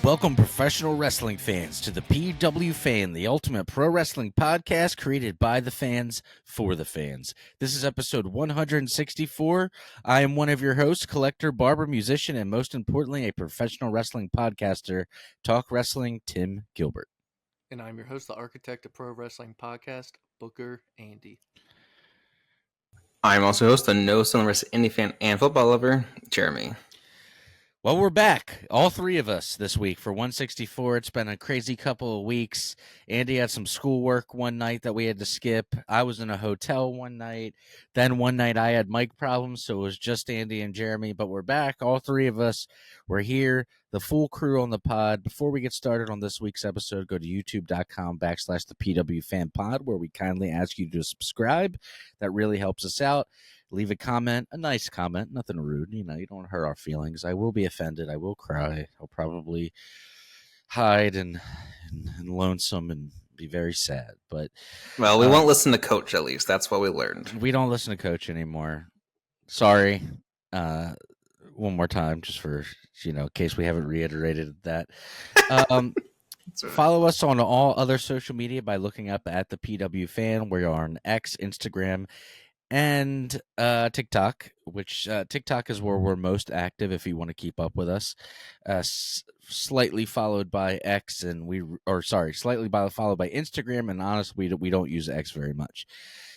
Welcome, professional wrestling fans, to the PW Fan, the ultimate pro wrestling podcast created by the fans for the fans. This is episode 164. I am one of your hosts, collector, barber, musician, and most importantly, a professional wrestling podcaster, Talk Wrestling, Tim Gilbert. And I'm your host, the architect of pro wrestling podcast, Booker Andy. I'm also host, the No Cylinder Indie fan and football lover, Jeremy. Well, we're back, all three of us this week for 164. It's been a crazy couple of weeks. Andy had some schoolwork one night that we had to skip. I was in a hotel one night. Then one night I had mic problems, so it was just Andy and Jeremy. But we're back, all three of us. We're here, the full crew on the pod. Before we get started on this week's episode, go to youtube.com/the PW Fan Pod, where we kindly ask you to subscribe. That really helps us out. Leave a comment, a nice comment, nothing rude. You don't hurt our feelings. I will be offended. I will cry. I'll probably hide and lonesome and be very sad. But well, we won't listen to Coach, at least. That's what we learned. We don't listen to Coach anymore. Sorry. One more time, just for, in case we haven't reiterated that. Right. Follow us on all other social media by looking up at the PW Fan. We are on X, Instagram, and TikTok, which TikTok is where we're most active if you want to keep up with us. Slightly followed by X, and followed by Instagram, and honestly, we don't use X very much.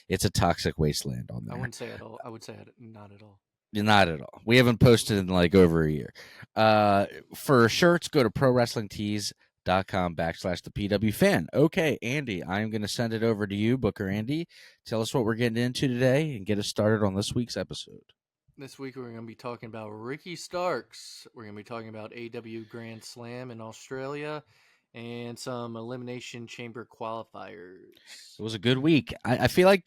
It's a toxic wasteland on there. I wouldn't say at all. I would say not at all. Not at all. We haven't posted in like over a year. For shirts, go to ProWrestlingTees.com/the PW Fan. Okay, Andy, I'm going to send it over to you, Booker Andy. Tell us what we're getting into today and get us started on this week's episode. This week we're going to be talking about Ricky Starks. We're going to be talking about AEW Grand Slam in Australia and some Elimination Chamber qualifiers. It was a good week. I feel like,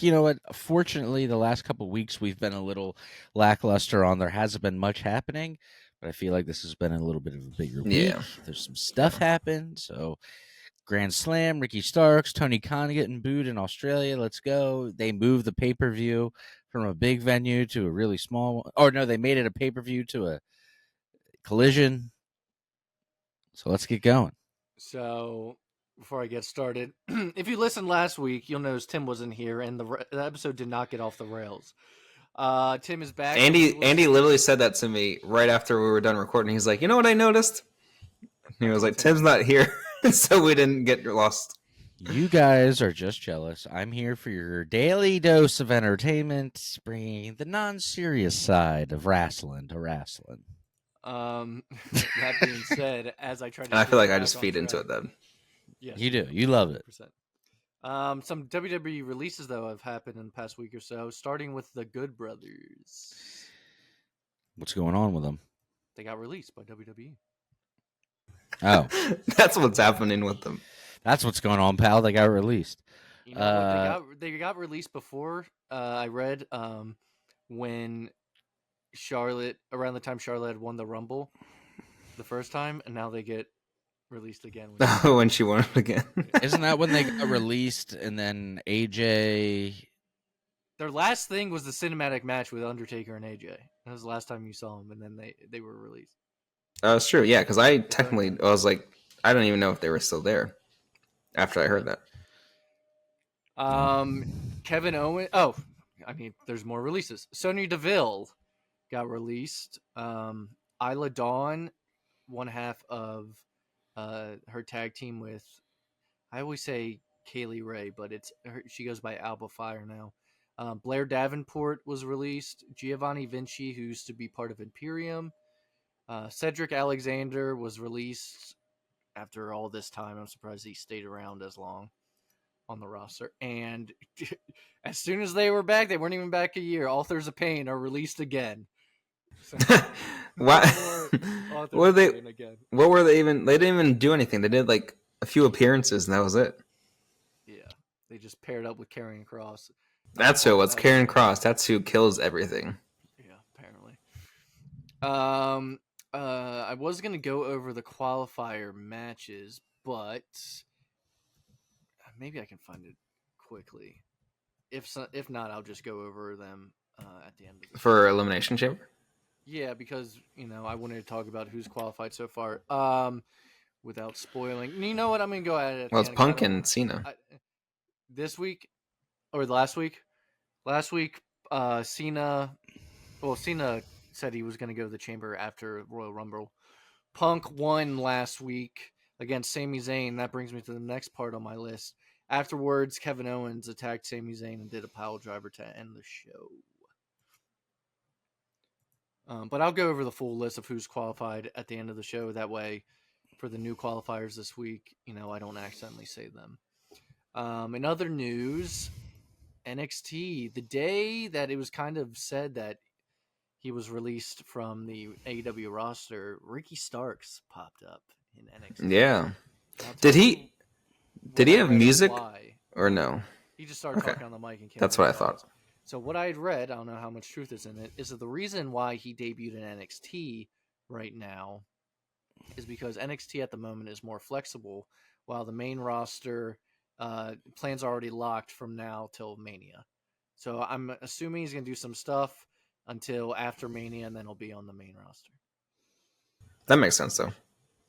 fortunately the last couple of weeks we've been a little lackluster on. There hasn't been much happening. But I feel like this has been a little bit of a bigger week. Yeah. There's some stuff happened. So, Grand Slam, Ricky Starks, Tony Khan getting booed in Australia. Let's go. They moved the pay-per-view from a big venue to a really small one. Or no, they made it a pay-per-view to a Collision. So, let's get going. So, before I get started, if you listened last week, you'll notice Tim wasn't here, and the episode did not get off the rails. Tim is back. Andy literally said that to me right after we were done recording. He's like, you know what I noticed? He was like, Tim's not here, so we didn't get lost. You guys are just jealous. I'm here for your daily dose of entertainment, bringing the non-serious side of wrestling to wrestling. That being said, as I try to, I feel like I just feed into it then. Yes, you do. You love it. 100%. Some WWE releases, though, have happened in the past week or so, starting with the Good Brothers. What's going on with them? They got released by WWE. Oh. That's what's happening with them. That's what's going on, pal. They got released. You know what? They got released before, I read, when Charlotte, around the time Charlotte had won the Rumble the first time, and now they get released again. When she won it again. Isn't that when they got released and then AJ? Their last thing was the cinematic match with Undertaker and AJ. That was the last time you saw them, and then they were released. That's true, yeah, because I was like, I don't even know if they were still there after I heard that. Kevin Owens. Oh, I mean, there's more releases. Sonya Deville got released. Isla Dawn, one half of her tag team with, I always say Kaylee Ray, but she goes by Alba Fire now. Blair Davenport was released. Giovanni Vinci, who used to be part of Imperium. Cedric Alexander was released after all this time. I'm surprised he stayed around as long on the roster. And as soon as they were back, they weren't even back a year. Authors of Pain are released again. So, what? What were they even? They didn't even do anything. They did like a few appearances, and that was it. Yeah, they just paired up with Karrion Kross. That's who it was. Karrion Kross. That's who kills everything. Yeah, apparently. I was gonna go over the qualifier matches, but maybe I can find it quickly. If not, I'll just go over them at the end of the for Elimination Chamber. Yeah, because I wanted to talk about who's qualified so far. without spoiling. You know what? I'm going to go at it. At Well, the it's end, 'cause Punk and Cena. this week or last week, Cena. Well, Cena said he was going to go to the Chamber after Royal Rumble. Punk won last week against Sami Zayn. That brings me to the next part on my list. Afterwards, Kevin Owens attacked Sami Zayn and did a pile driver to end the show. But I'll go over the full list of who's qualified at the end of the show. That way, for the new qualifiers this week, I don't accidentally say them. In other news, NXT, the day that it was kind of said that he was released from the AEW roster, Ricky Starks popped up in NXT. Yeah. Now, Did tell he me did what he I have read and music why. or no? He just started Okay. talking on the mic and came That's out what I with thought. songs. So what I had read, I don't know how much truth is in it, is that the reason why he debuted in NXT right now is because NXT at the moment is more flexible, while the main roster plans are already locked from now till Mania. So I'm assuming he's going to do some stuff until after Mania, and then he'll be on the main roster. That makes sense though.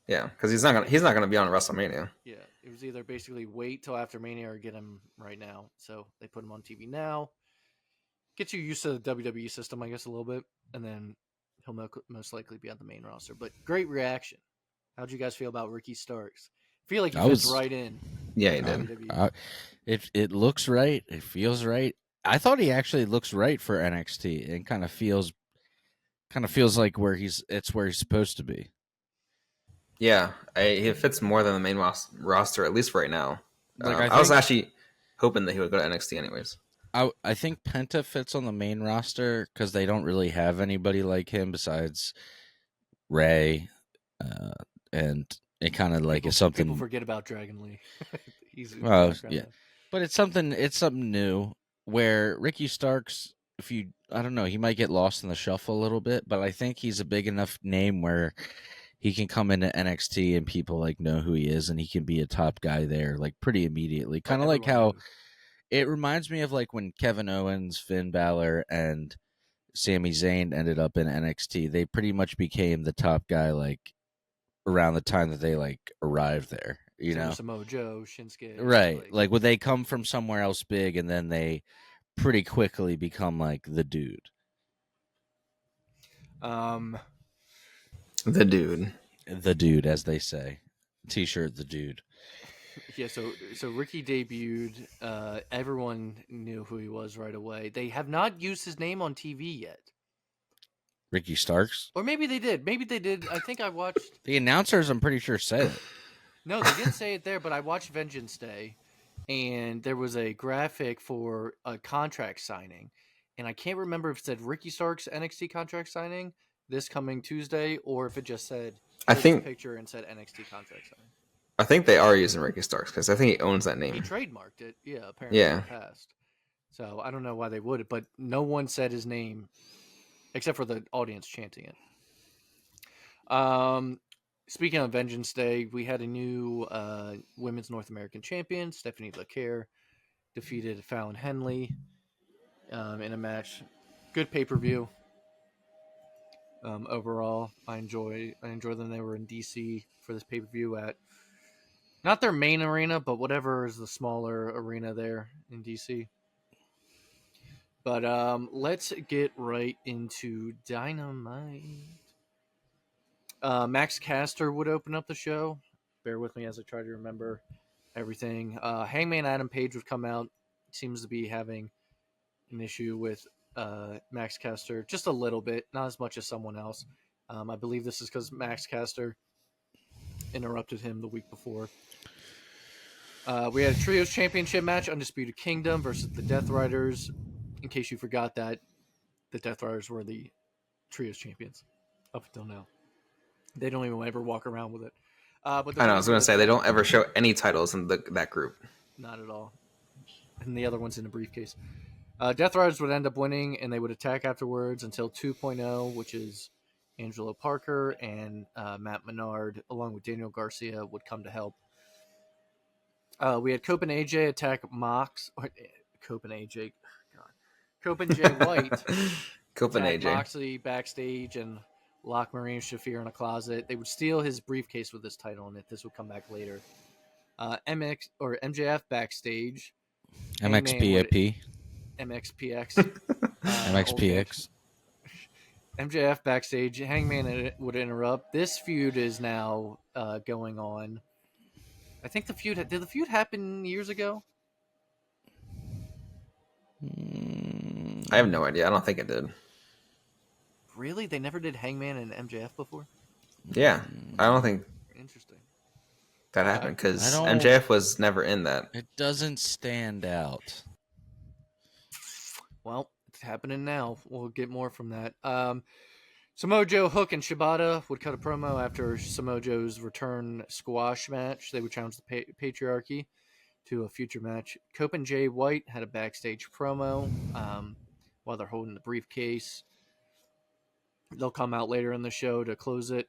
Yeah, because he's not gonna be on WrestleMania. Yeah, it was either basically wait till after Mania or get him right now. So they put him on TV now. Get you used to the WWE system, I guess, a little bit, and then he'll most likely be on the main roster. But great reaction. How'd you guys feel about Ricky Starks? I feel like he fits right in. Yeah, he did. WWE. It looks right. It feels right. I thought he actually looks right for NXT and kind of feels like where he's supposed to be. Yeah, he fits more than the main roster, at least right now. Like I was actually hoping that he would go to NXT anyways. I think Penta fits on the main roster because they don't really have anybody like him besides Ray, and it kind of like is something people forget about Dragon Lee. He's yeah, but it's something new where Ricky Starks, I don't know, he might get lost in the shuffle a little bit, but I think he's a big enough name where he can come into NXT and people like know who he is and he can be a top guy there like pretty immediately. Kind of like how it reminds me of like when Kevin Owens, Finn Balor, and Sami Zayn ended up in NXT. They pretty much became the top guy like around the time that they like arrived there. You know, Samoa Joe, Shinsuke, right? Like would they come from somewhere else big and then they pretty quickly become like the dude. The dude, as they say. T-shirt, the dude. Yeah, so Ricky debuted. Everyone knew who he was right away. They have not used his name on TV yet. Ricky Starks? Or maybe they did. I think I watched... The announcers, I'm pretty sure, said it. No, they didn't say it there, but I watched Vengeance Day, and there was a graphic for a contract signing. And I can't remember if it said Ricky Starks NXT contract signing this coming Tuesday, or if it just said picture and said NXT contract signing. I think they are using Ricky Starks because I think he owns that name. He trademarked it, apparently in the past. So I don't know why they would, but no one said his name except for the audience chanting it. Speaking of Vengeance Day, we had a new Women's North American champion, Stephanie LeClaire, defeated Fallon Henley in a match. Good pay-per-view. Overall, I enjoy them. They were in DC for this pay-per-view at not their main arena, but whatever is the smaller arena there in DC. But let's get right into Dynamite. Max Caster would open up the show. Bear with me as I try to remember everything. Hangman Adam Page would come out. Seems to be having an issue with Max Caster. Just a little bit. Not as much as someone else. I believe this is because Max Caster interrupted him the week before. We had a Trios Championship match. Undisputed Kingdom versus the Death Riders. In case you forgot that, the Death Riders were the Trios champions up until now. They don't even ever walk around with it. But I know. I was going to say they don't ever show any titles in that group. Not at all. And the other one's in a briefcase. Death Riders would end up winning, and they would attack afterwards until 2.0, which is Angelo Parker and Matt Menard, along with Daniel Garcia, would come to help. We had Cope and AJ attack Mox. Cope and AJ. God. Cope and Jay White. Cope and AJ. Moxley backstage and lock Marine Shafir in a closet. They would steal his briefcase with his title in it. This would come back later. MJF backstage. MXPAP. MXPX. MXPX. MJF backstage. Hangman would interrupt. This feud is now going on. I think did the feud happen years ago? I have no idea. I don't think it did. Really? They never did Hangman and MJF before? Yeah, I don't think Interesting. that happened because I don't- MJF was never in that. It doesn't stand out. Well, it's happening now. We'll get more from that. Samoa Joe, Hook, and Shibata would cut a promo after Samoa Joe's return squash match. They would challenge the Patriarchy to a future match. Cope and Jay White had a backstage promo while they're holding the briefcase. They'll come out later in the show to close it.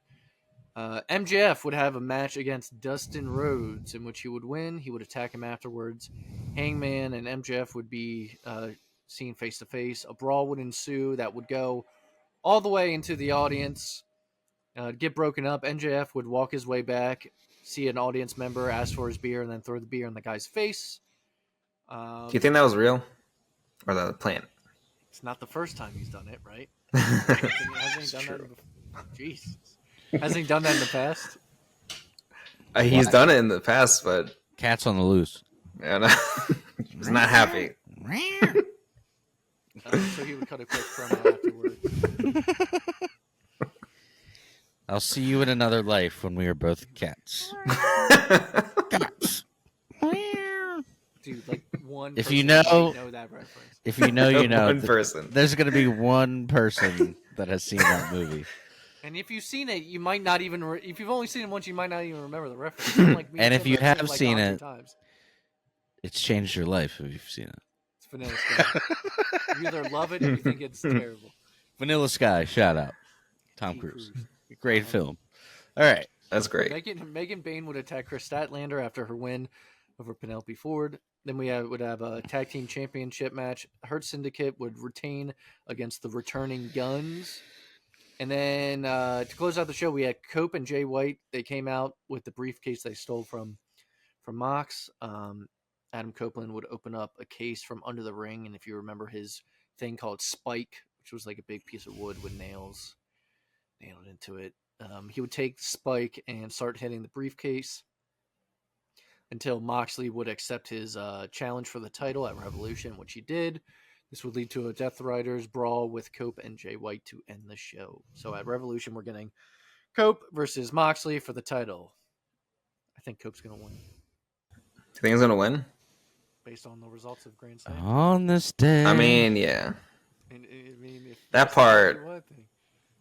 MJF would have a match against Dustin Rhodes in which he would win. He would attack him afterwards. Hangman and MJF would be seen face to face. A brawl would ensue that would go all the way into the audience. Get broken up. MJF would walk his way back, see an audience member, ask for his beer, and then throw the beer in the guy's face. Do you think that was real, or that was planned? It's not the first time he's done it, right? Hasn't he done that? Jesus. Hasn't he done that in the past? He's done it in the past, but Cat's on the loose. he's not happy. So he would cut a quick promo afterwards. I'll see you in another life when we are both cats. Cats. Dude, like one If person you know- might that reference. If you know, you know. One person. There's going to be one person that has seen that movie. And if you've seen it, you might not even... if you've only seen it once, you might not even remember the reference. Like me And if Tim you have have like seen 100 it- times. It's changed your life if you've seen it. It's Vanilla Sky. You either love it or you think it's terrible. Vanilla Sky, shout out. Tom Cruise. Great film. All right. That's great. Megan Bain would attack Chris Statlander after her win over Penelope Ford. Then we would have a tag team championship match. Hurt Syndicate would retain against the returning Guns. And then to close out the show, we had Cope and Jay White. They came out with the briefcase they stole from Mox. Adam Copeland would open up a case from under the ring, and if you remember his thing called Spike, which was like a big piece of wood with nails nailed into it, he would take the spike and start hitting the briefcase until Moxley would accept his challenge for the title at Revolution, which he did. This would lead to a Death Riders brawl with Cope and Jay White to end the show. So at Revolution, we're getting Cope versus Moxley for the title. I think Cope's going to win. You think he's gonna win? Based on the results of Grand Slam. On this day. I mean, yeah. And, I mean, if That that's part- one thing.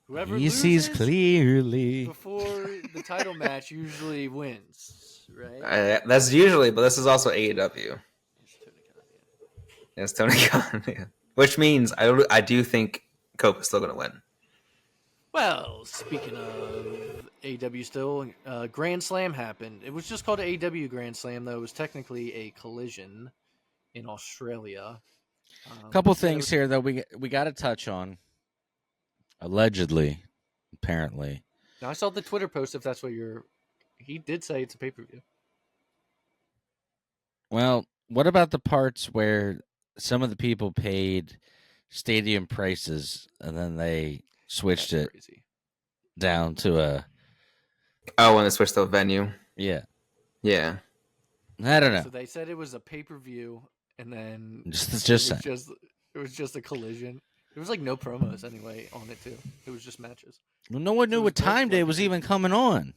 Whoever he sees loses clearly. before the title match usually wins, right? That's usually, but this is also AEW. It's Tony Khan, yeah. It's Tony Khan, yeah. Which means I do think Cope is still gonna win. Well, speaking of AEW still, Grand Slam happened. It was just called AEW Grand Slam, though. It was technically a collision in Australia. Couple things here that we got to touch on. Allegedly, apparently. Now, I saw the Twitter post, if that's what you're... He did say it's a pay-per-view. Well, what about the parts where some of the people paid stadium prices and then they switched That's it crazy. down to a... Oh, when they switched to a venue. Yeah. Yeah. I don't know. So they said it was a pay-per-view, and then Just it was just a collision. There was like no promos anyway on it too. It was just matches. well, no one knew it was what time both day was even coming on.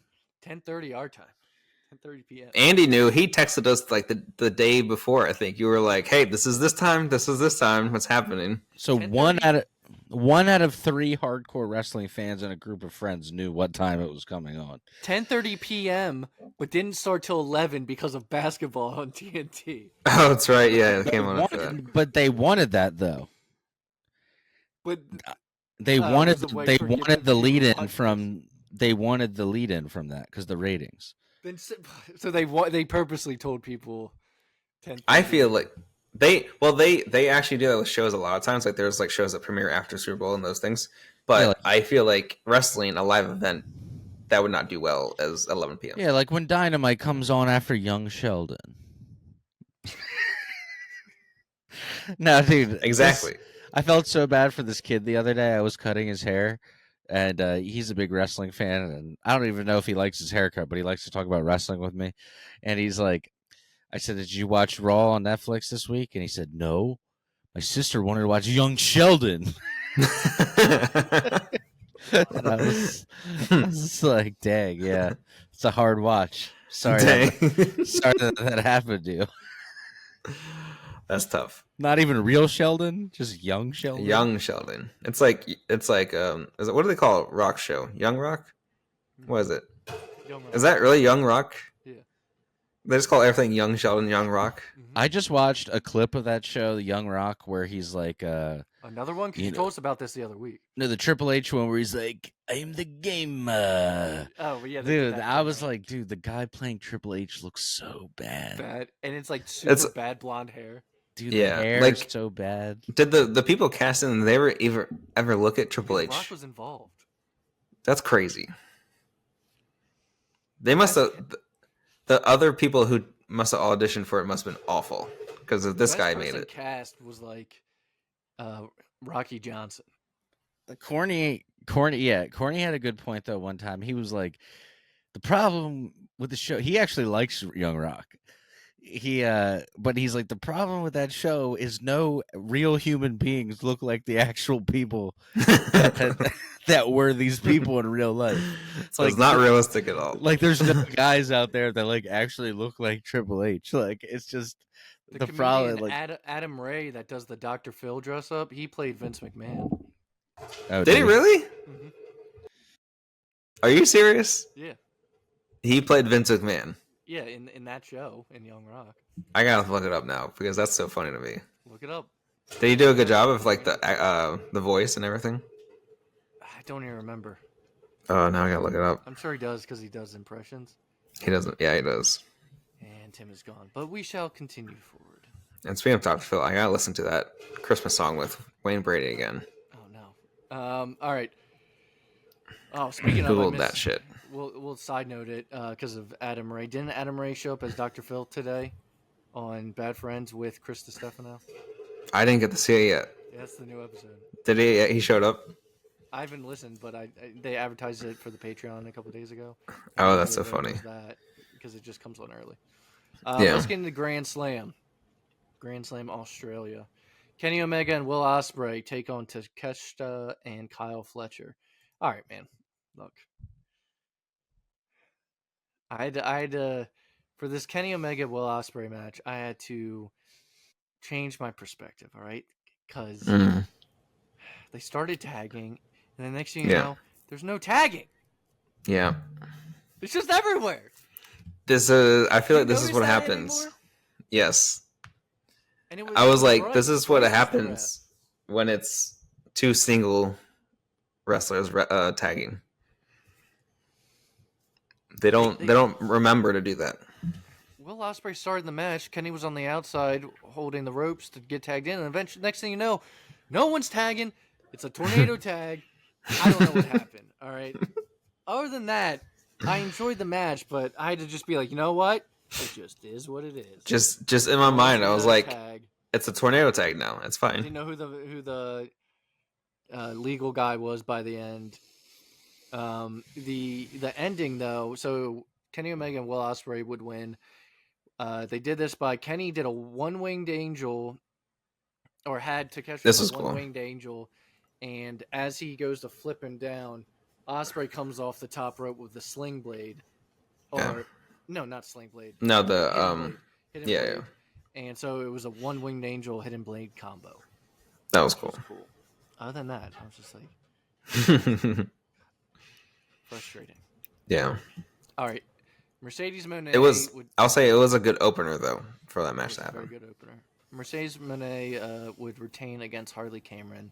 10:30 our time. 10:30 p.m. Andy knew. He texted us like the day before. I think you were like, "Hey, this is this time. This is this time. What's happening?" So 10:30. one out of 3 hardcore wrestling fans and a group of friends knew what time it was coming on. 10:30 p.m. but didn't start till 11 because of basketball on TNT. Oh, that's right. Yeah, it came on after that. But they wanted that though. But They it wanted was a way they for wanted giving the people lead in audience. from that because the ratings. then so they purposely told people 10:30. I feel like they actually do that with shows a lot of times. Like there's like shows that premiere after Super Bowl and those things. But I feel like wrestling, a live event, that would not do well as 11 p.m. Yeah, like when Dynamite comes on after Young Sheldon. No, dude. Exactly. I felt so bad for this kid the other day. I was cutting his hair, and he's a big wrestling fan, and I don't even know if he likes his haircut, but he likes to talk about wrestling with me. And he's like, I said, "Did you watch Raw on Netflix this week?" And he said, "No. My sister wanted to watch Young Sheldon." And I was just like, "Dang, yeah, it's a hard watch. Sorry, that happened to you." That's tough. Not even real Sheldon, just Young Sheldon. Young Sheldon. It's like is it, what do they call it? Rock show? Young Rock? What is it? Young Rock. Is that really Young Rock? Yeah. They just call everything Young Sheldon, Young Rock. I just watched a clip of that show, The Young Rock, where he's like, another one. Because you told us about this the other week. No, the Triple H one where he's like, "I'm the gamer." Oh, yeah, dude. I was like, dude, the guy playing Triple H looks so bad. And it's like super bad blonde hair. Dude, the hair is so bad. Did the people casting they ever look at Triple H? Rock was involved. That's crazy. They must have. The other people who must have auditioned for it must have been awful because this guy made it. Cast was like Rocky Johnson. Corny had a good point though. One time he was like, the problem with the show, he actually likes Young Rock. But he's like, the problem with that show is no real human beings look like the actual people that were these people in real life. So like, it's not realistic at all. Like, there's no guys out there that like actually look like Triple H. Like, it's just the problem. Like Adam Ray that does the Dr. Phil dress up, he played Vince McMahon. Oh, did he really? Mm-hmm. Are you serious? Yeah. He played Vince McMahon. Yeah, in that show, in Young Rock. I gotta look it up now because that's so funny to me. Look it up. Did he do a good job of like the voice and everything? I don't even remember. Oh, now I gotta look it up. I'm sure he does because he does impressions. He doesn't. Yeah, he does. And Tim is gone, but we shall continue forward. And speaking of Dr. Phil, I gotta listen to that Christmas song with Wayne Brady again. Oh no. All right. Oh, speaking Googled that shit. We'll side note it because of Adam Ray. Didn't Adam Ray show up as Dr. Phil today on Bad Friends with Chris DiStefano? I didn't get to see it yet. Yeah, that's the new episode. Did he? He showed up. I haven't listened, but they advertised it for the Patreon a couple days ago. Oh, that's so funny. That because it just comes on early. Yeah. Let's get into Grand Slam Australia. Kenny Omega and Will Ospreay take on Takeshita and Kyle Fletcher. All right, man. Look, I had to for this Kenny Omega Will Ospreay match. I had to change my perspective. All right, because they started tagging, and the next thing you know, there's no tagging. Yeah, it's just everywhere. I feel like this is what happens. Anymore? Yes. And I was like, this is what happens when it's two single wrestlers tagging. They don't remember to do that. Will Ospreay started the match. Kenny was on the outside holding the ropes to get tagged in, and eventually, next thing you know, no one's tagging. It's a tornado tag. I don't know what happened. All right. Other than that, I enjoyed the match, but I had to just be like, you know what? It just is what it is. Just in my mind, I was like, it's a tornado tag now. It's fine. I didn't know who the legal guy was by the end. The ending though, so Kenny Omega and Will Ospreay would win. They did this by Kenny did a one-winged angel, or had Takeshi this was one-winged angel, and as he goes to flip him down, Ospreay comes off the top rope with the sling blade, or no, not sling blade. No, the hidden blade. And so it was a one-winged angel hidden blade combo. That was cool. Other than that, I was just like frustrating. Yeah. All right. Mercedes Moné. I'll say it was a good opener though for that match to happen. Very good opener. Mercedes Moné would retain against Harley Cameron,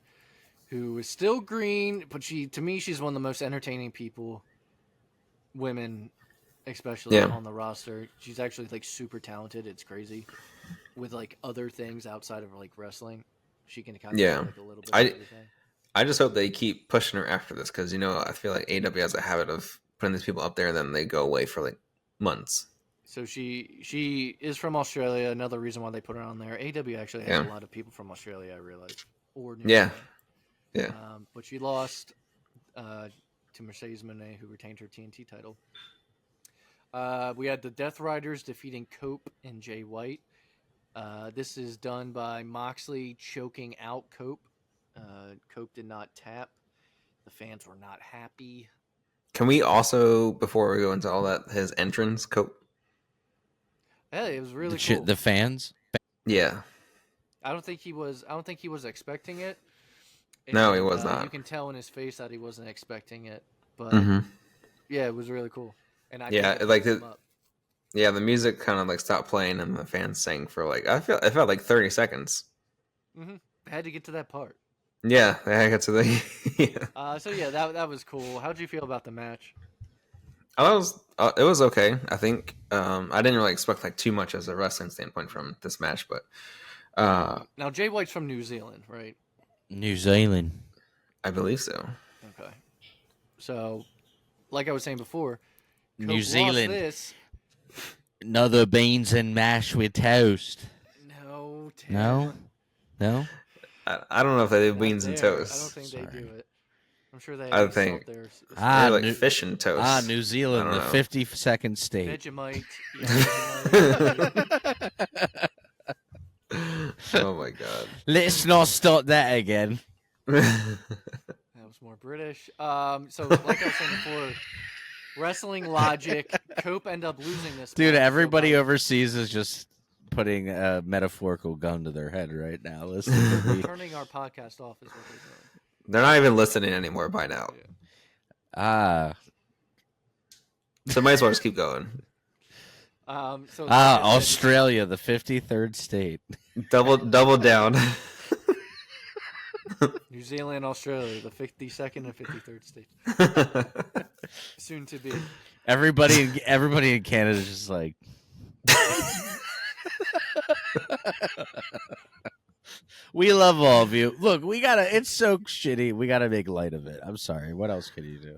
who is still green, but to me, she's one of the most entertaining women, especially on the roster. She's actually like super talented. It's crazy. With like other things outside of like wrestling, she can kind of do like a little bit of everything. I just hope they keep pushing her after this because I feel like AEW has a habit of putting these people up there and then they go away for like months. So she is from Australia. Another reason why they put her on there. AEW actually has a lot of people from Australia. I realize. Or New yeah, Zealand. Yeah. But she lost to Mercedes Moné, who retained her TNT title. We had the Death Riders defeating Cope and Jay White. This is done by Moxley choking out Cope. Cope did not tap. The fans were not happy. Can we also, before we go into all that, his entrance, Cope? Yeah, it was really cool. The fans? Yeah. I don't think he was expecting it. And, no, he was not. You can tell in his face that he wasn't expecting it. But yeah, it was really cool. And I the music kind of like stopped playing and the fans sang for like it felt like 30 seconds. I had to get to that part. Yeah, I got to the. So yeah, that was cool. How'd you feel about the match? It was okay. I think I didn't really expect like too much as a wrestling standpoint from this match, but now Jay White's from New Zealand, right? New Zealand, I believe so. Okay, so like I was saying before, New Zealand. Another beans and mash with toast. No, Tim. No. I don't know if they do beans and toast. I don't think they do it. I'm sure they. I think they're like fish and toast. New Zealand, the 52nd state. Vegemite. Oh my god! Let's not start that again. That was more British. So like I was saying before, wrestling logic. Cope end up losing this. Dude, everybody overseas is just putting a metaphorical gun to their head right now. Listen to me. Turning our podcast off is what they're doing. They're not even listening anymore by now. So might as well just keep going. Australia, the 53rd state. Double down. New Zealand, Australia, the 52nd and 53rd state. Soon to be. Everybody in Canada is just like. We love all of you. Look, it's so shitty. We gotta make light of it. I'm sorry. What else can you do?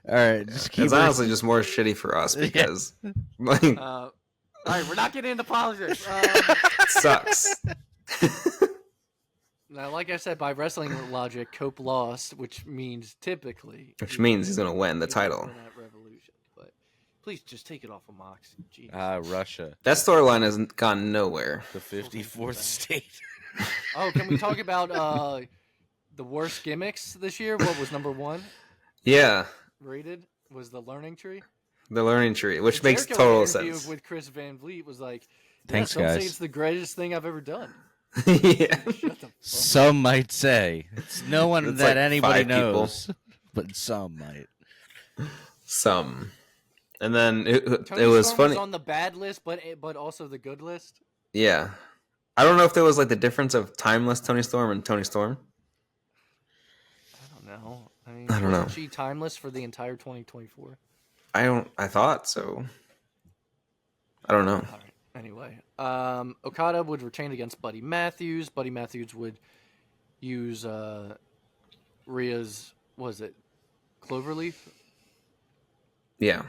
All right, just keep. It's honestly just more shitty for us because, all right, we're not getting into politics. Sucks. Now, like I said, by wrestling logic, Cope lost, which means he's gonna win the title. Revolution, but please just take it off of Mox. Russia. That storyline has gone nowhere. The 54th state. Oh, can we talk about the worst gimmicks this year? What was number one? Yeah. Rated was the Learning Tree. The Learning Tree, which makes total sense. With Chris Van Vliet was like, thanks, some guys. say it's the greatest thing I've ever done. Yeah. Some might say it's no one it's that like anybody knows, but some might. Some, and then it Tony was Storm funny was on the bad list, but also the good list. Yeah. I don't know if there was like the difference of timeless Tony Storm and Tony Storm. I don't know. I don't know. Was she timeless for the entire 2024? I thought so. I don't know. All right. Anyway, Okada would retain against Buddy Matthews. Buddy Matthews would use Rhea's, Cloverleaf? Yeah.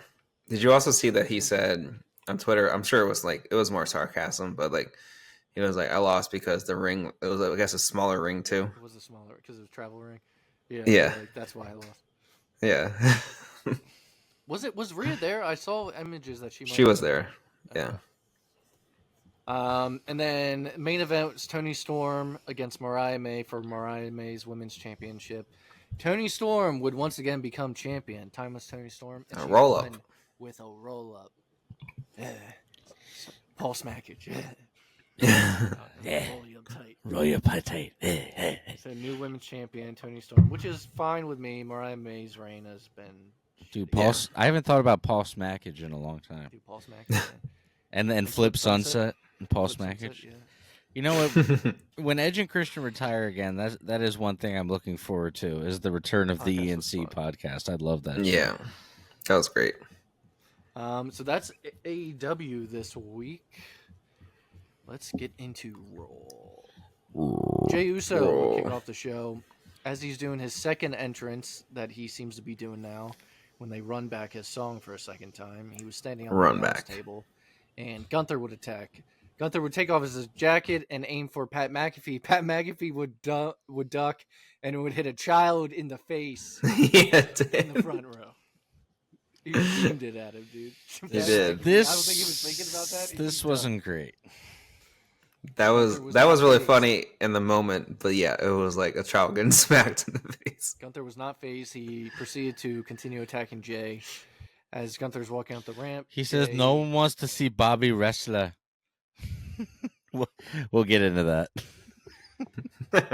Did you also see that he said on Twitter? I'm sure it was more sarcasm, but like. He was like, I lost because the ring, it was, I guess, a smaller ring, too. It was a smaller, because it was a travel ring. Yeah. Like, that's why I lost. Yeah. Was Rhea there? I saw images that she was there. Yeah. And then main event was Toni Storm against Mariah May for Mariah May's Women's Championship. Toni Storm would once again become champion. Timeless Toni Storm. A roll-up. With a roll-up. Yeah. Paul Smackage. Yeah. Roll you tight. So new women's champion Toni Storm, which is fine with me. Mariah May's reign has been. Dude, I haven't thought about Paul Smackage in a long time. Dude, Paul Smackage. and then Flip Sunset and Paul Smackage. Yeah. You know what? When Edge and Christian retire again, that is one thing I'm looking forward to is the return of the ENC podcast. I'd love that. Yeah, that was great. So that's AEW this week. Let's get into Raw. Jey Uso will kick off the show. as he's doing his second entrance that he seems to be doing now, when they run back his song for a second time, he was standing on the announce table, and Gunther would attack. Gunther would take off his jacket and aim for Pat McAfee. Pat McAfee would duck and would hit a child in the face in the front row. He beamed it at him, dude. He did. I don't think he was thinking about that. This wasn't great. That was really funny in the moment, but yeah, it was like a child getting smacked in the face. Gunther was not phased. He proceeded to continue attacking Jay. As Gunther's walking up the ramp, he says, "No one wants to see Bobby wrestler." We'll get into that.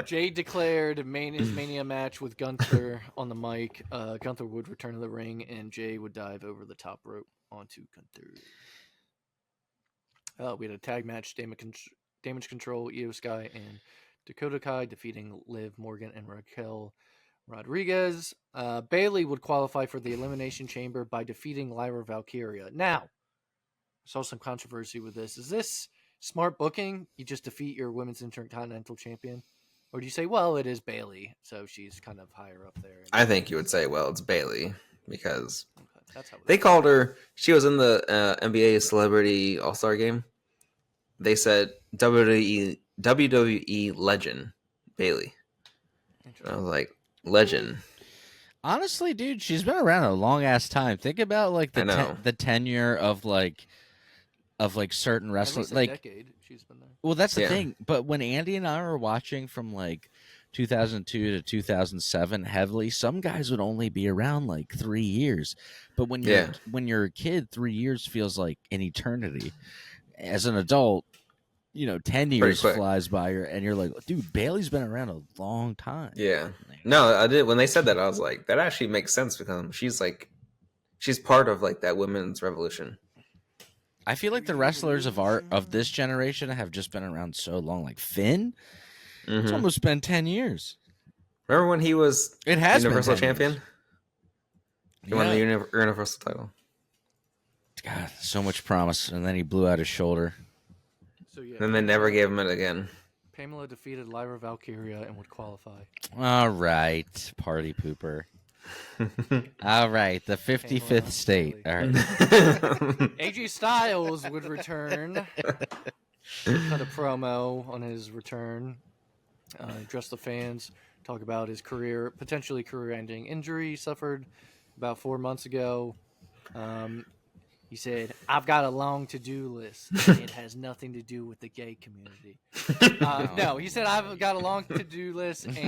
Jay declared his Mania match with Gunther on the mic. Gunther would return to the ring, and Jay would dive over the top rope onto Gunther. We had a tag match, Damage Control, Io Sky, and Dakota Kai defeating Liv Morgan and Raquel Rodriguez. Bayley would qualify for the Elimination Chamber by defeating Lyra Valkyria. Now, I saw some controversy with this. Is this smart booking? You just defeat your Women's Intercontinental Champion? Or do you say, well, it is Bayley, so she's kind of higher up there? I think you would say, well, it's Bayley, because that's how they called her, she was in the NBA Celebrity All-Star Game. They said WWE legend, Bayley. I was like, legend. Honestly, dude, she's been around a long ass time. Think about like the tenure of certain wrestlers. Like decade, she's been there. Well, that's the thing. But when Andy and I were watching from like 2002 to 2007 heavily, some guys would only be around like 3 years. But when you're a kid, 3 years feels like an eternity. As an adult, 10 years flies by, and you're like, dude, Bayley's been around a long time. Yeah. No, I did. When they said that, I was like, that actually makes sense, because she's part of like that women's revolution. I feel like the wrestlers of this generation have just been around so long. Like Finn, it's almost been 10 years. Remember when he was Universal Champion? He won the Universal title. God, so much promise, and then he blew out his shoulder. Then they never gave him it again. Pamela defeated Lyra Valkyria and would qualify. All right, party pooper. All right, the 55th state. All right. AJ Styles would return. Cut a promo on his return. Address the fans. Talk about his potentially career-ending injury he suffered about 4 months ago. He said, "I've got a long to-do list. It has nothing to do with the gay community." No, he said, "I've got a long to-do list," and he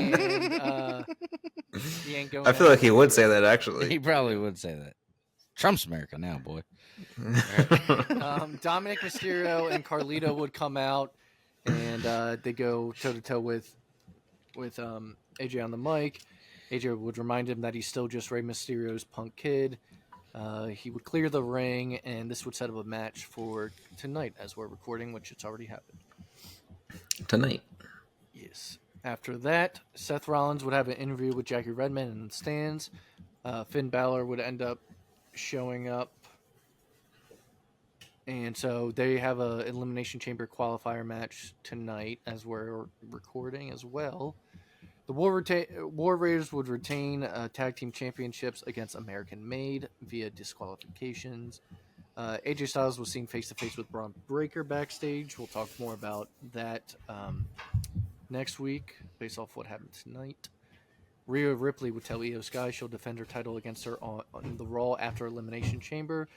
ain't going. I feel like he would say that, actually. He probably would say that. Trump's America now, boy. Dominic Mysterio and Carlito would come out, and they go toe-to-toe with AJ on the mic. AJ would remind him that he's still just Rey Mysterio's punk kid. He would clear the ring, and this would set up a match for tonight as we're recording, which it's already happened. Tonight. Yes. After that, Seth Rollins would have an interview with Jackie Redmond in the stands. Finn Balor would end up showing up. And so they have an Elimination Chamber qualifier match tonight as we're recording as well. The War Raiders would retain tag team championships against American Made via disqualifications. AJ Styles was seen face-to-face with Braun Breaker backstage. We'll talk more about that next week based off what happened tonight. Rhea Ripley would tell Io Sky she'll defend her title against her on the Raw after Elimination Chamber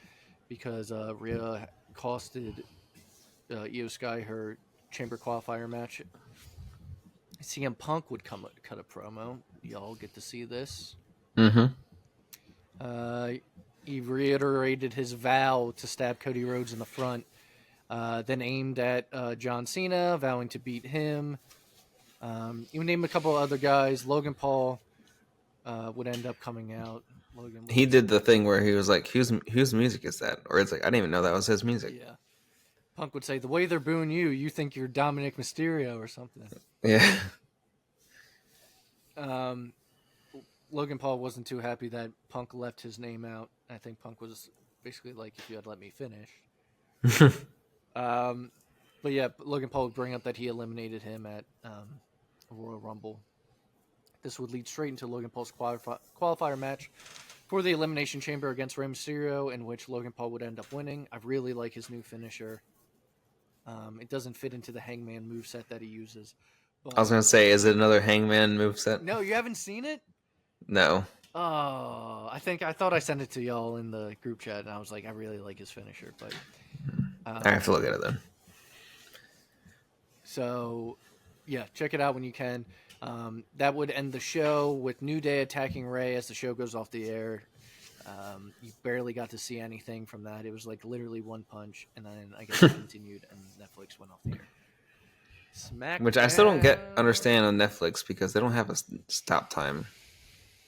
because Rhea costed Io Sky her Chamber qualifier match. CM Punk would cut a promo. Y'all get to see this. He reiterated his vow to stab Cody Rhodes in the front, then aimed at John Cena, vowing to beat him. You name a couple other guys. Logan Paul would end up coming out. He did the thing where he was like, whose music is that? Or it's like, I didn't even know that was his music. Yeah. Punk would say, the way they're booing you, you think you're Dominic Mysterio or something. Yeah. Logan Paul wasn't too happy that Punk left his name out. I think Punk was basically like, if you had let me finish. But yeah, Logan Paul would bring up that he eliminated him at Royal Rumble. This would lead straight into Logan Paul's qualifier match for the Elimination Chamber against Rey Mysterio, in which Logan Paul would end up winning. I really like his new finisher. It doesn't fit into the Hangman moveset that he uses. But... I was going to say, is it another Hangman moveset? No, you haven't seen it? No. Oh, I thought I sent it to y'all in the group chat, and I was like, I really like his finisher. But I have to look at it then. So, yeah, check it out when you can. That would end the show with New Day attacking Rey as the show goes off the air. You barely got to see anything from that. It was like literally one punch, and then I guess it continued, and Netflix went off the air. Smackdown. Which I still don't understand on Netflix because they don't have a stop time.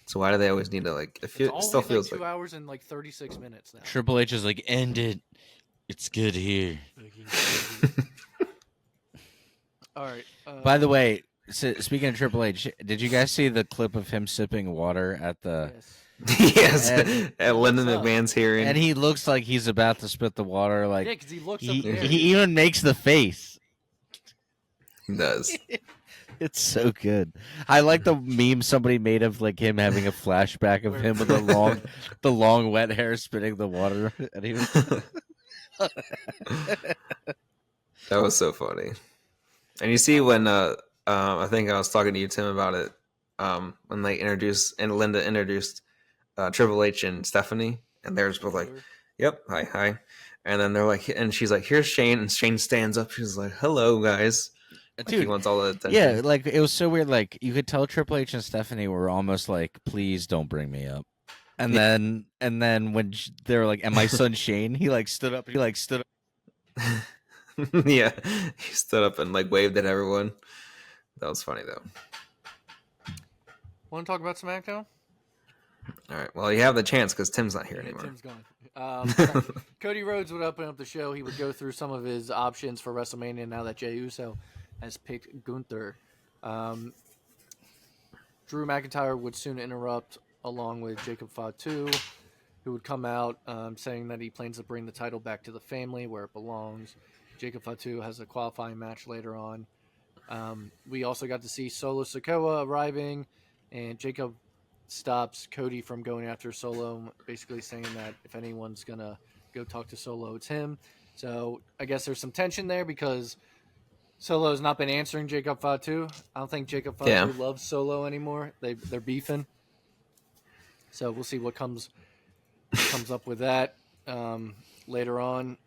So why do they always need to like? It still feels like 2 hours and like 36 minutes now. Triple H is like, end it. It's good here. All right. By the way, speaking of Triple H, did you guys see the clip of him sipping water at the? Yes, at Lyndon McMahon's hearing, and he looks like he's about to spit the water. Like, yeah, because he looks up there. He even makes the face. He does. It's so good. I like the meme somebody made of like him having a flashback of him with the long wet hair spitting the water. And he was... That was so funny. And you see when I think I was talking to you, Tim, about it when they introduced and Linda introduced Triple H and Stephanie, and they're both like, "Yep, hi," and then they're like, and she's like, "Here's Shane," and Shane stands up. She's like, "Hello, guys." Like, dude, he wants all the attention. Yeah, like it was so weird. Like you could tell Triple H and Stephanie were almost like, "Please don't bring me up." And then when they were like, "And my son Shane," he stood up. Yeah, he stood up and like waved at everyone. That was funny though. Want to talk about SmackDown? All right. Well, you have the chance because Tim's not here anymore. Tim's gone. Cody Rhodes would open up the show. He would go through some of his options for WrestleMania now that Jey Uso has picked Gunther. Drew McIntyre would soon interrupt along with Jacob Fatu, who would come out saying that he plans to bring the title back to the family where it belongs. Jacob Fatu has a qualifying match later on. We also got to see Solo Sikoa arriving, and Jacob stops Cody from going after Solo, basically saying that if anyone's going to go talk to Solo, it's him. So I guess there's some tension there because Solo has not been answering Jacob Fatu. I don't think Jacob Fatu loves Solo anymore. They're beefing. So we'll see what comes up with that later on.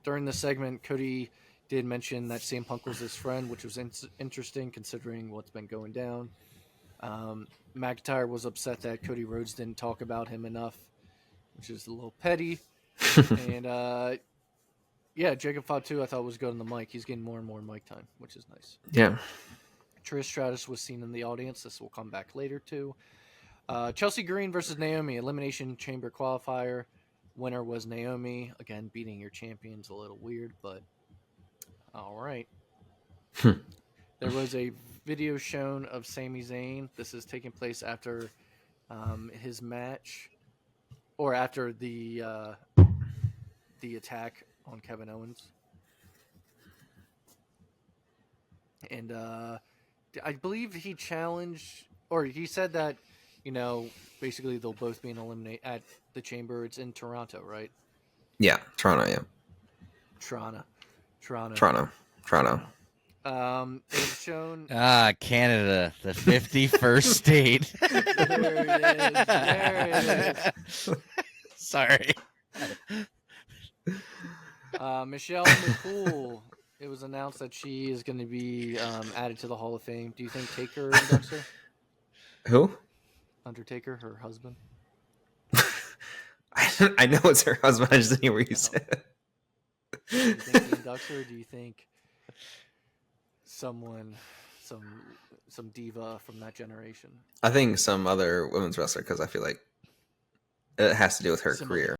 During the segment, Cody did mention that CM Punk was his friend, which was interesting considering what's been going down. McIntyre was upset that Cody Rhodes didn't talk about him enough, which is a little petty. And Jacob Fatu I thought was good on the mic. He's getting more and more mic time, which is nice. Yeah. Trish Stratus was seen in the audience. This will come back later too. Chelsea Green versus Naomi, Elimination Chamber qualifier. Winner was Naomi. Again, beating your champion's a little weird, but all right. There was a video shown of Sami Zayn. This is taking place after his match, or after the attack on Kevin Owens. And I believe he challenged, or he said that, basically they'll both be eliminated at the Chamber. It's in Toronto, right? Yeah, Toronto, yeah. Toronto. It was shown. Canada, the 51st state. There it is. Sorry. Michelle McCool. It was announced that she is going to be added to the Hall of Fame. Do you think Taker inducts her? Who? Undertaker, her husband. I know it's her husband. I just didn't hear what you said. Do you think he inducts her? Or do you think someone, some diva from that generation? I think some other women's wrestler, because I feel like it has to do with her career.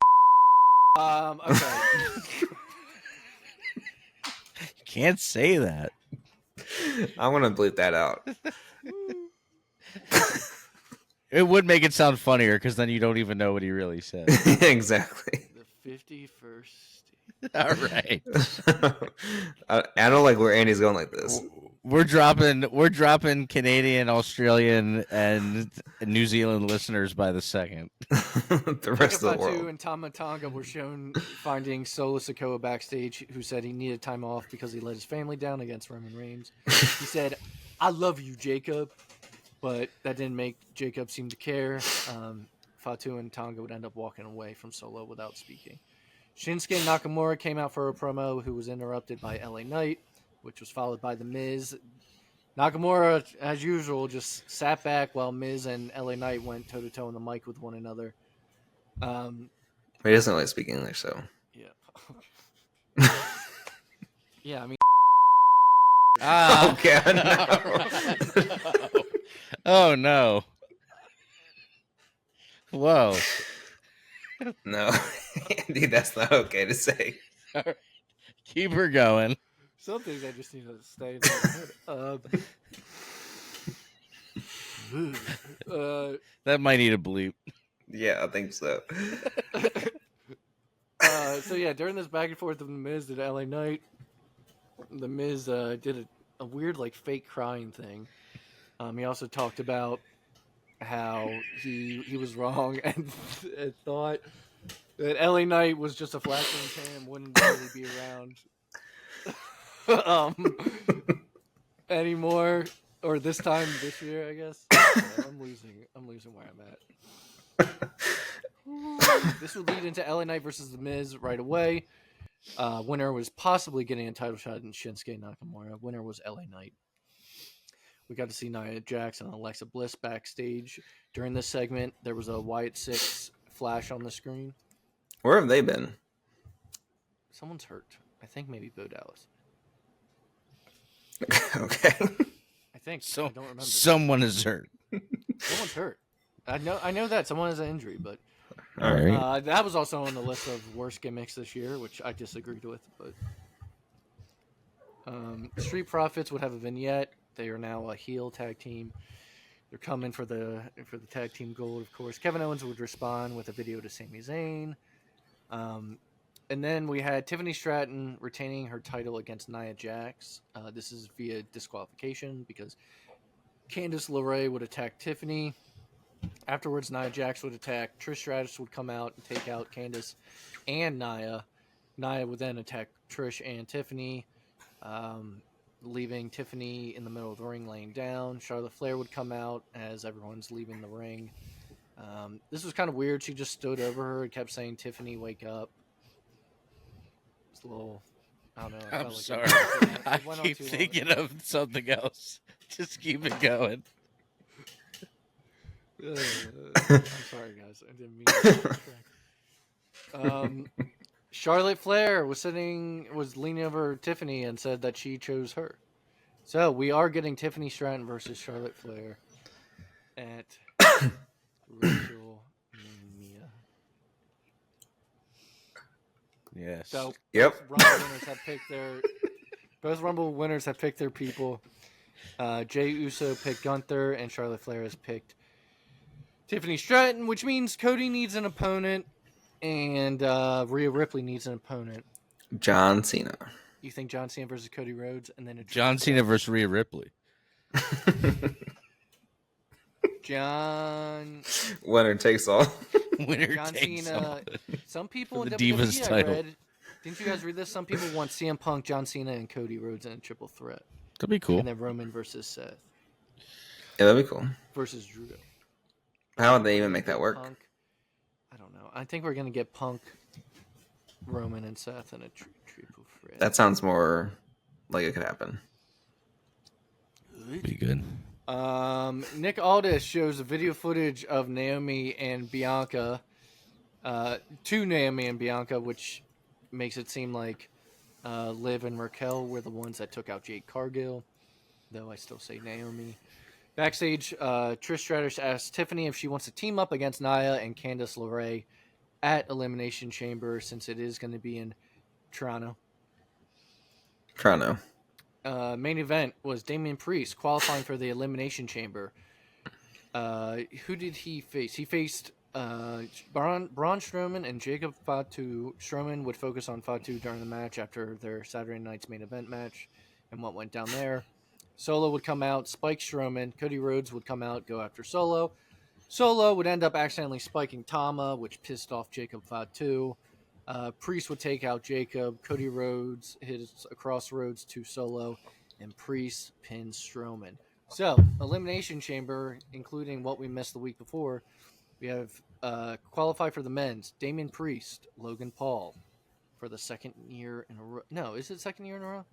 Okay. You can't say that. I'm gonna bleep that out. It would make it sound funnier because then you don't even know what he really said. Exactly. The 51st. All right. I don't like where Andy's going like this. We're dropping Canadian, Australian, and New Zealand listeners by the second. The rest of the world. Fatu and Tama Tonga were shown finding Solo Sikoa backstage, who said he needed time off because he let his family down against Roman Reigns. He said, "I love you, Jacob," but that didn't make Jacob seem to care. Fatu and Tonga would end up walking away from Solo without speaking. Shinsuke Nakamura came out for a promo, who was interrupted by LA Knight, which was followed by The Miz. Nakamura, as usual, just sat back while Miz and LA Knight went toe-to-toe on the mic with one another. He doesn't really speak English, so. Yeah. Yeah, I mean... Oh, God, no. Oh, no. Whoa. No, Andy, that's not okay to say. Right. Keep her going. Some things I just need to stay in my that might need a bleep. Yeah, I think so. So yeah, during this back and forth of The Miz and LA Knight, The Miz did a weird like fake crying thing. He also talked about how he was wrong and thought that LA Knight was just a flash in the pan, wouldn't really be around anymore, or this year, I guess. I'm losing where I'm at. This would lead into LA Knight versus The Miz right away. Winner was possibly getting a title shot in Shinsuke Nakamura. Winner was LA Knight. We got to see Nia Jax and Alexa Bliss backstage. During this segment, there was a Wyatt Six flash on the screen. Where have they been? Someone's hurt. I think maybe Bo Dallas. Okay. I think. So, I don't remember. Someone is hurt. Someone's hurt. I know that someone has an injury, but All right. that was also on the list of worst gimmicks this year, which I disagreed with. But Street Profits would have a vignette. They are now a heel tag team. They're coming for the tag team gold, of course. Kevin Owens would respond with a video to Sami Zayn. And then we had Tiffany Stratton retaining her title against Nia Jax. This is via disqualification because Candice LeRae would attack Tiffany. Afterwards, Nia Jax would attack. Trish Stratus would come out and take out Candice and Nia. Nia would then attack Trish and Tiffany, leaving Tiffany in the middle of the ring laying down. Charlotte Flair would come out as everyone's leaving the ring. This was kind of weird. She just stood over her and kept saying, "Tiffany, wake up." It's a little... I don't know. I'm sorry. I keep thinking of something else. Just keep it going. I'm sorry, guys. I didn't mean to. Charlotte Flair was leaning over Tiffany and said that she chose her. So we are getting Tiffany Stratton versus Charlotte Flair at WrestleMania. Yes. So Yep. both Rumble winners have picked their people. Jey Uso picked Gunther, and Charlotte Flair has picked Tiffany Stratton, which means Cody needs an opponent, and Rhea Ripley needs an opponent. John Cena. You think John Cena versus Cody Rhodes, and then John Cena versus Rhea Ripley. John. Winner takes all. Winner John takes Cena. all. Some people For in the WWE Divas title. Didn't you guys read this? Some people want CM Punk, John Cena, and Cody Rhodes in a triple threat. That'd be cool. And then Roman versus Seth. Yeah, that'd be cool. Versus Drew. How would they even make that work? Punk, I don't know. I think we're gonna get Punk, Roman, and Seth in a triple threat. That sounds more like it could happen. Be good. Nick Aldis shows video footage of Naomi and Bianca, to Naomi and Bianca, which makes it seem like Liv and Raquel were the ones that took out Jade Cargill, though I still say Naomi. Backstage, Trish Stratus asks Tiffany if she wants to team up against Nia and Candice LeRae at Elimination Chamber, since it is going to be in Toronto. Main event was Damian Priest qualifying for the Elimination Chamber. Who did he face? He faced Braun Strowman and Jacob Fatu. Strowman would focus on Fatu during the match after their Saturday night's main event match and what went down there. Solo would come out, spike Strowman. Cody Rhodes would come out, go after Solo. Solo would end up accidentally spiking Tama, which pissed off Jacob Fatu. Priest would take out Jacob. Cody Rhodes hits across Rhodes to Solo, and Priest pins Strowman. So, Elimination Chamber, including what we missed the week before, we have qualify for the men's, Damian Priest, Logan Paul, for the second year in a row. No, is it second year in a row?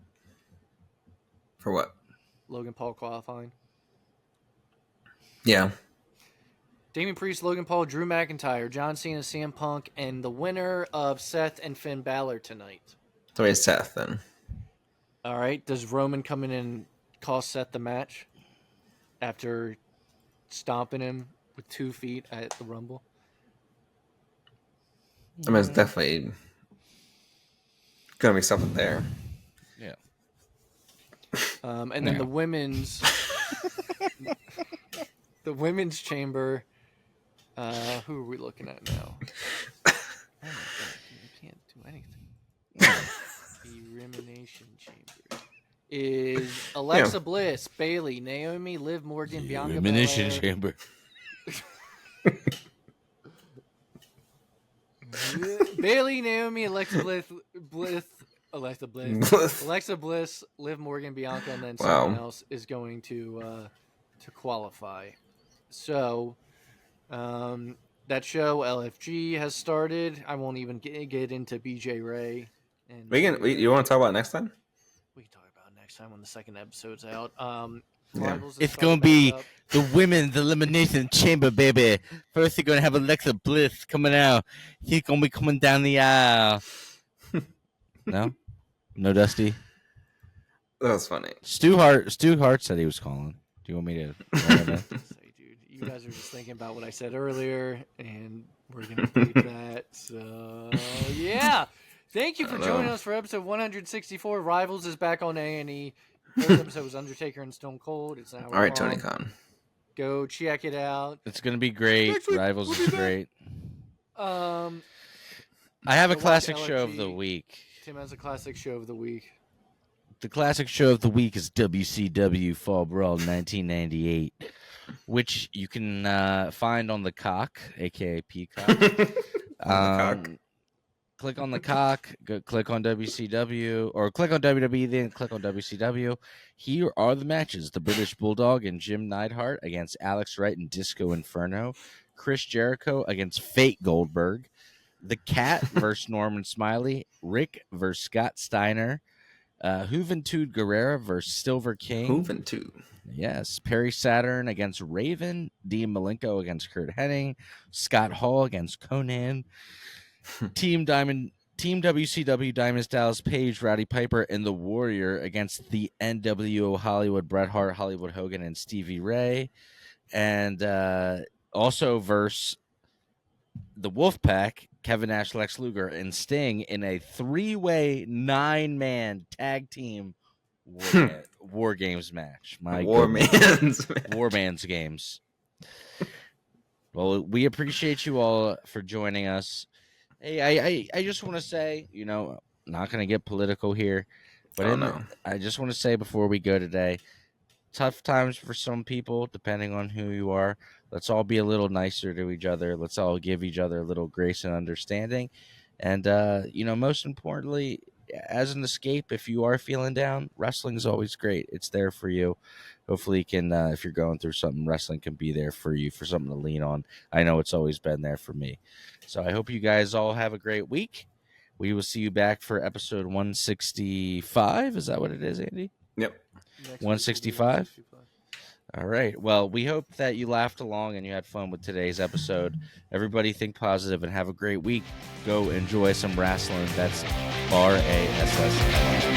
For what? Logan Paul qualifying. Yeah. Damian Priest, Logan Paul, Drew McIntyre, John Cena, CM Punk, and the winner of Seth and Finn Balor tonight. So it's Seth then. All right. Does Roman come in and cost Seth the match after stomping him with 2 feet at the Rumble? I mean, it's definitely gonna be something there. Yeah. And then the women's chamber. Who are we looking at now? Oh my god, you can't do anything. The Elimination Chamber is Alexa Bliss, Bayley, Naomi, Liv Morgan, Bianca Elimination Belair. Chamber. Bayley, Naomi, Alexa Bliss, Liv Morgan, Bianca, and then someone else is going to qualify. So, that show LFG has started. I won't even get into BJ Ray. And You want to talk about it next time? We can talk about it next time when the second episode's out. It's going to be the women's elimination chamber, baby. First, you're going to have Alexa Bliss coming out. She's going to be coming down the aisle. No, Dusty. That was funny. Stu Hart said he was calling. Do you want me to? Dude, you guys are just thinking about what I said earlier, and we're gonna keep that. So yeah, thank you for joining us for episode 164. Rivals is back on A&E. First episode was Undertaker and Stone Cold. It's now all right, Tony Khan. Go check it out. It's gonna be great. Rivals is great. I have a classic show of the week. Tim has a classic show of the week. The classic show of the week is WCW Fall Brawl 1998, which you can find on the Cock, aka Peacock. Click on the Cock, click on WCW, or click on WWE, then click on WCW. Here are the matches: the British Bulldog and Jim Neidhart against Alex Wright and Disco Inferno, Chris Jericho against Fate Goldberg, the Cat versus Norman Smiley, Rick versus Scott Steiner, Juventud Guerrera versus Silver King. Juventud. Yes. Perry Saturn against Raven. Dean Malenko against Kurt Hennig. Scott Hall against Conan. Team WCW Diamond Dallas Page, Rowdy Piper, and the Warrior against the NWO Hollywood, Bret Hart, Hollywood Hogan, and Stevie Ray. And also versus the Wolfpack, Kevin Nash, Lex Luger, and Sting in a 3-way 9-man tag team war games match. War Man's games. Well, we appreciate you all for joining us. Hey, I just want to say, not going to get political here, but I just want to say before we go today, tough times for some people, depending on who you are. Let's all be a little nicer to each other. Let's all give each other a little grace and understanding. And, most importantly, as an escape, if you are feeling down, wrestling is always great. It's there for you. Hopefully you can, if you're going through something, wrestling can be there for you, for something to lean on. I know it's always been there for me. So I hope you guys all have a great week. We will see you back for episode 165. Is that what it is, Andy? Yep. 165? All right. Well, we hope that you laughed along and you had fun with today's episode. Everybody think positive and have a great week. Go enjoy some wrestling. That's RASS.